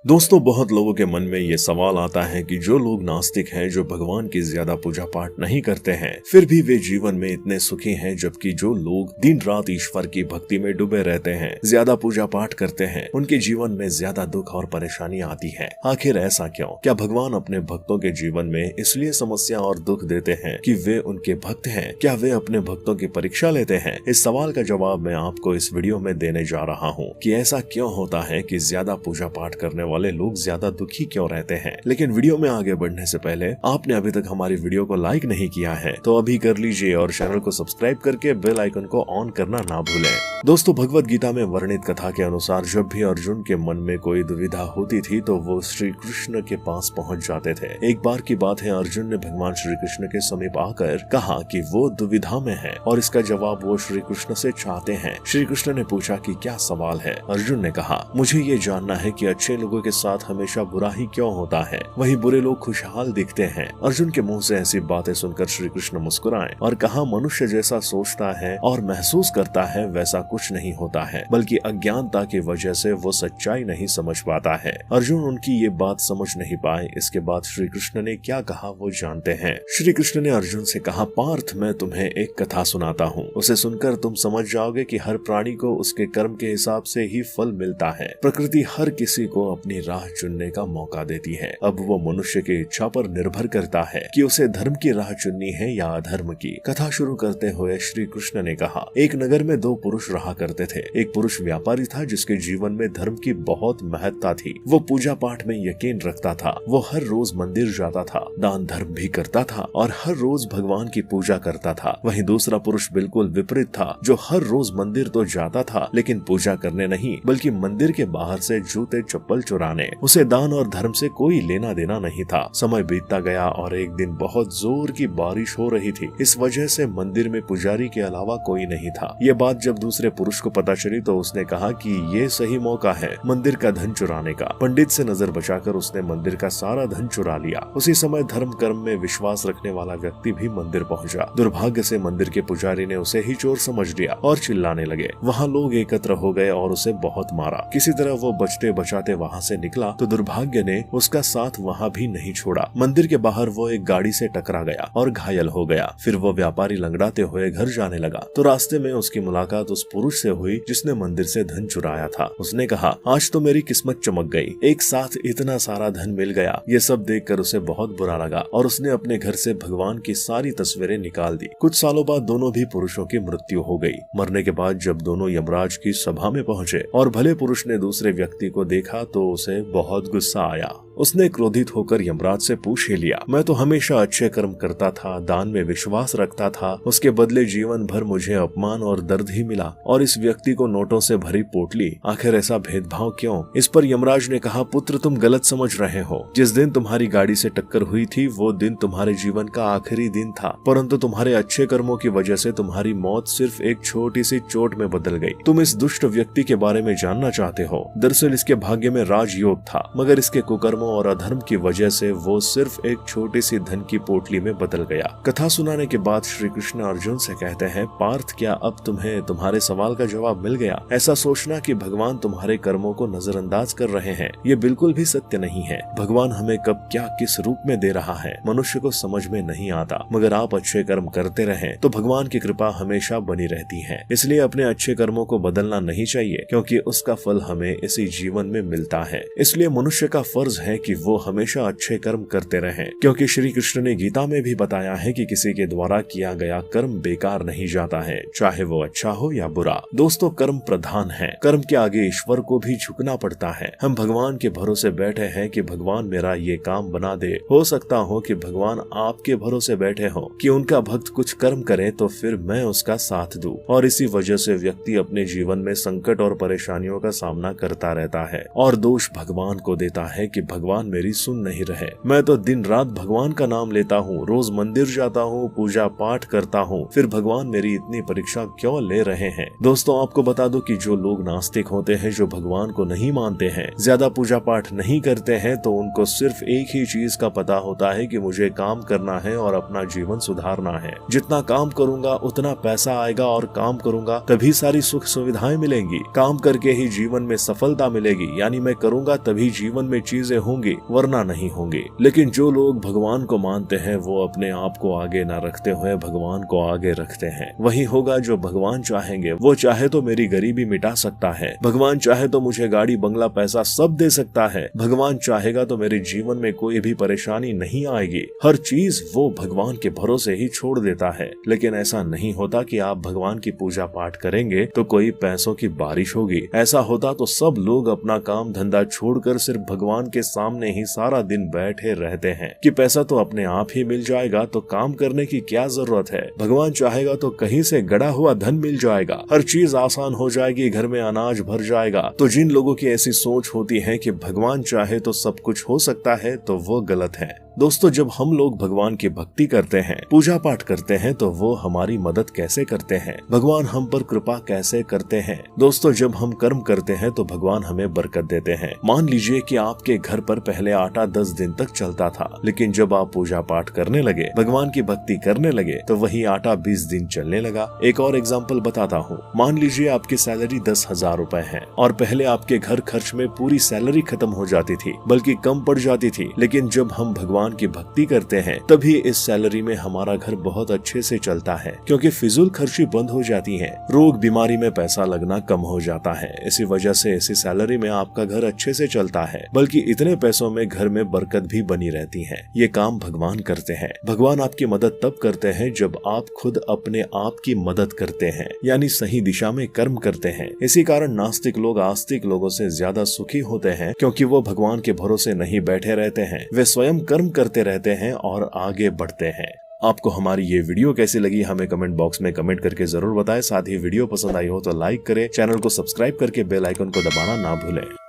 दोस्तों, बहुत लोगों के मन में ये सवाल आता है कि जो लोग नास्तिक हैं, जो भगवान की ज्यादा पूजा पाठ नहीं करते हैं, फिर भी वे जीवन में इतने सुखी हैं, जबकि जो लोग दिन रात ईश्वर की भक्ति में डूबे रहते हैं, ज्यादा पूजा पाठ करते हैं, उनके जीवन में ज्यादा दुख और परेशानी आती है। आखिर ऐसा क्यों? क्या भगवान अपने भक्तों के जीवन में इसलिए समस्या और दुख देते हैं कि वे उनके भक्त हैं? क्या वे अपने भक्तों की परीक्षा लेते हैं? इस सवाल का जवाब मैं आपको इस वीडियो में देने जा रहा हूँ कि ऐसा क्यों होता है कि ज्यादा पूजा पाठ करने वाले लोग ज्यादा दुखी क्यों रहते हैं। लेकिन वीडियो में आगे बढ़ने से पहले आपने अभी तक हमारी वीडियो को लाइक नहीं किया है तो अभी कर लीजिए और चैनल को सब्सक्राइब करके बेल आइकन को ऑन करना ना भूलें। दोस्तों, भगवत गीता में वर्णित कथा के अनुसार जब भी अर्जुन के मन में कोई दुविधा होती थी तो वो श्री कृष्ण के पास पहुंच जाते थे। एक बार की बात है, अर्जुन ने भगवान श्री कृष्ण के समीप आकर कहा कि वो दुविधा में है और इसका जवाब वो श्री कृष्ण से चाहते हैं। श्री कृष्ण ने पूछा कि क्या सवाल है। अर्जुन ने कहा, मुझे ये जानना है कि अच्छे लोगों के साथ हमेशा बुरा ही क्यों होता है, वही बुरे लोग खुशहाल दिखते हैं। अर्जुन के मुंह से ऐसी बातें सुनकर श्री कृष्ण मुस्कुराए और कहा, मनुष्य जैसा सोचता है और महसूस करता है वैसा कुछ नहीं होता है, बल्कि अज्ञानता की वजह से वो सच्चाई नहीं समझ पाता है। अर्जुन उनकी ये बात समझ नहीं पाए। इसके बाद श्री कृष्ण ने क्या कहा वो जानते हैं। श्री कृष्ण ने अर्जुन से कहा, पार्थ, मैं तुम्हें एक कथा सुनाता हूँ, उसे सुनकर तुम समझ जाओगे कि हर प्राणी को उसके कर्म के हिसाब से ही फल मिलता है। प्रकृति हर किसी को अपनी राह चुनने का मौका देती है। अब वो मनुष्य की इच्छा पर निर्भर करता है कि उसे धर्म की राह चुननी है या अधर्म की। कथा शुरू करते हुए श्री कृष्ण ने कहा, एक नगर में दो पुरुष रहा करते थे। एक पुरुष व्यापारी था जिसके जीवन में धर्म की बहुत महत्ता थी। वो पूजा पाठ में यकीन रखता था। वो हर रोज मंदिर जाता था, दान धर्म भी करता था और हर रोज भगवान की पूजा करता था। वहीं दूसरा पुरुष बिल्कुल विपरीत था, जो हर रोज मंदिर तो जाता था लेकिन पूजा करने नहीं, बल्कि मंदिर के बाहर से जूते चप्पल चुराने। उसे दान और धर्म से कोई लेना देना नहीं था। समय बीतता गया और एक दिन बहुत जोर की बारिश हो रही थी। इस वजह से मंदिर में पुजारी के अलावा कोई नहीं था। ये बात जब दूसरे पुरुष को पता चली तो उसने कहा कि ये सही मौका है मंदिर का धन चुराने का। पंडित से नजर बचाकर उसने मंदिर का सारा धन चुरा लिया। उसी समय धर्म कर्म में विश्वास रखने वाला व्यक्ति भी मंदिर पहुंचा। दुर्भाग्य से मंदिर के पुजारी ने उसे ही चोर समझ लिया और चिल्लाने लगे। वहाँ लोग एकत्र हो गए और उसे बहुत मारा। किसी तरह वो बचते बचाते वहाँ से निकला तो दुर्भाग्य ने उसका साथ वहाँ भी नहीं छोड़ा। मंदिर के बाहर वो एक गाड़ी से टकरा गया और घायल हो गया। फिर वो व्यापारी लंगड़ाते हुए घर जाने लगा तो रास्ते में उसकी मुलाकात उस पुरुष से हुई जिसने मंदिर से धन चुराया था। उसने कहा, आज तो मेरी किस्मत चमक गई, एक साथ इतना सारा धन मिल गया। ये सब देखकर उसे बहुत बुरा लगा और उसने अपने घर से भगवान की सारी तस्वीरें निकाल दी। कुछ सालों बाद दोनों भी पुरुषों की मृत्यु हो गई। मरने के बाद जब दोनों यमराज की सभा में पहुंचे और भले पुरुष ने दूसरे व्यक्ति को देखा तो उसे बहुत गुस्सा आया। उसने क्रोधित होकर यमराज से पूछ ही लिया, मैं तो हमेशा अच्छे कर्म करता था, दान में विश्वास रखता था, उसके बदले जीवन भर मुझे अपमान और दर्द ही मिला और इस व्यक्ति को नोटों से भरी पोटली। आखिर ऐसा भेदभाव क्यों? इस पर यमराज ने कहा, पुत्र, तुम गलत समझ रहे हो। जिस दिन तुम्हारी गाड़ी से टक्कर हुई थी वो दिन तुम्हारे जीवन का आखिरी दिन था, परंतु तुम्हारे अच्छे कर्मों की वजह से तुम्हारी मौत सिर्फ एक छोटी सी चोट में बदल गई। तुम इस दुष्ट व्यक्ति के बारे में जानना चाहते हो। दरअसल इसके भाग्य में राजयोग था, मगर इसके कुकर्मों और अधर्म की वजह से वो सिर्फ एक छोटी सी धन की पोटली में बदल गया। कथा सुनाने के बाद श्री कृष्ण अर्जुन से कहते हैं, पार्थ, क्या अब तुम्हें तुम्हारे सवाल का जवाब मिल गया? ऐसा सोचना कि भगवान तुम्हारे कर्मों को नजरअंदाज कर रहे हैं, ये बिल्कुल भी सत्य नहीं है। भगवान हमें कब क्या किस रूप में दे रहा है मनुष्य को समझ में नहीं आता, मगर आप अच्छे कर्म करते रहें तो भगवान की कृपा हमेशा बनी रहती है। इसलिए अपने अच्छे कर्मों को बदलना नहीं चाहिए, क्योंकि उसका फल हमें इसी जीवन में मिलता है। इसलिए मनुष्य का फर्ज है कि वो हमेशा अच्छे कर्म करते रहें, क्योंकि श्री कृष्ण ने गीता में भी बताया है कि किसी के द्वारा किया गया कर्म बेकार नहीं जाता है, चाहे वो अच्छा हो या बुरा। दोस्तों, कर्म प्रधान है। कर्म के आगे ईश्वर को भी झुकना पड़ता है। हम भगवान के भरोसे बैठे हैं कि भगवान मेरा ये काम बना दे। हो सकता हो कि भगवान आपके भरोसे बैठे हो कि उनका भक्त कुछ कर्म करे तो फिर मैं उसका साथ दूं, और इसी वजह से व्यक्ति अपने जीवन में संकट और परेशानियों का सामना करता रहता है और दोष भगवान को देता है कि भगवान भगवान मेरी सुन नहीं रहे। मैं तो दिन रात भगवान का नाम लेता हूँ, रोज मंदिर जाता हूँ, पूजा पाठ करता हूँ, फिर भगवान मेरी इतनी परीक्षा क्यों ले रहे हैं। दोस्तों आपको बता दो कि जो लोग नास्तिक होते हैं, जो भगवान को नहीं मानते हैं, ज्यादा पूजा पाठ नहीं करते हैं, तो उनको सिर्फ एक ही चीज का पता होता है कि मुझे काम करना है और अपना जीवन सुधारना है। जितना काम करूंगा उतना पैसा आएगा और काम करूंगा तभी सारी सुख सुविधाएं मिलेंगी। काम करके ही जीवन में सफलता मिलेगी, यानी मैं करूंगा तभी जीवन में चीजें होंगी, वरना नहीं होंगी। लेकिन जो लोग भगवान को मानते हैं वो अपने आप को आगे न रखते हुए भगवान को आगे रखते हैं। वही होगा जो भगवान चाहेंगे। वो चाहे तो मेरी गरीबी मिटा सकता है, भगवान चाहे तो मुझे गाड़ी बंगला पैसा सब दे सकता है, भगवान चाहेगा तो मेरे जीवन में कोई भी परेशानी नहीं आएगी। हर चीज वो भगवान के भरोसे ही छोड़ देता है। लेकिन ऐसा नहीं होता कि आप भगवान की पूजा पाठ करेंगे तो कोई पैसों की बारिश होगी। ऐसा होता तो सब लोग अपना काम धंधा छोड़कर सिर्फ भगवान के सामने ही सारा दिन बैठे रहते हैं कि पैसा तो अपने आप ही मिल जाएगा, तो काम करने की क्या जरूरत है। भगवान चाहेगा तो कहीं से गड़ा हुआ धन मिल जाएगा, हर चीज आसान हो जाएगी, घर में अनाज भर जाएगा। तो जिन लोगों की ऐसी सोच होती है कि भगवान चाहे तो सब कुछ हो सकता है, तो वो गलत है। दोस्तों जब हम लोग भगवान की भक्ति करते हैं, पूजा पाठ करते हैं, तो वो हमारी मदद कैसे करते हैं, भगवान हम पर कृपा कैसे करते हैं। दोस्तों जब हम कर्म करते हैं तो भगवान हमें बरकत देते हैं। मान लीजिए कि आपके घर पर पहले आटा 10 दिन तक चलता था, लेकिन जब आप पूजा पाठ करने लगे, भगवान की भक्ति करने लगे, तो वही आटा 20 दिन चलने लगा। एक और एग्जाम्पल बताता हूँ। मान लीजिए आपकी सैलरी 10,000 रुपए है और पहले आपके घर खर्च में पूरी सैलरी खत्म हो जाती थी, बल्कि कम पड़ जाती थी। लेकिन जब हम भगवान की भक्ति करते हैं तभी इस सैलरी में हमारा घर बहुत अच्छे से चलता है, क्योंकि फिजूल खर्ची बंद हो जाती है, रोग बीमारी में पैसा लगना कम हो जाता है। इसी वजह से इसी सैलरी में आपका घर अच्छे से चलता है, बल्कि इतने पैसों में घर में बरकत भी बनी रहती है। ये काम भगवान करते हैं। भगवान आपकी मदद तब करते हैं जब आप खुद अपने आप की मदद करते हैं, यानी सही दिशा में कर्म करते हैं। इसी कारण नास्तिक लोग आस्तिक लोगों से ज्यादा सुखी होते हैं, क्योंकि वो भगवान के भरोसे नहीं बैठे रहते हैं, वे स्वयं कर्म करते रहते हैं और आगे बढ़ते हैं। आपको हमारी ये वीडियो कैसी लगी हमें कमेंट बॉक्स में कमेंट करके जरूर बताएं। साथ ही वीडियो पसंद आई हो तो लाइक करें, चैनल को सब्सक्राइब करके बेल आइकन को दबाना ना भूलें।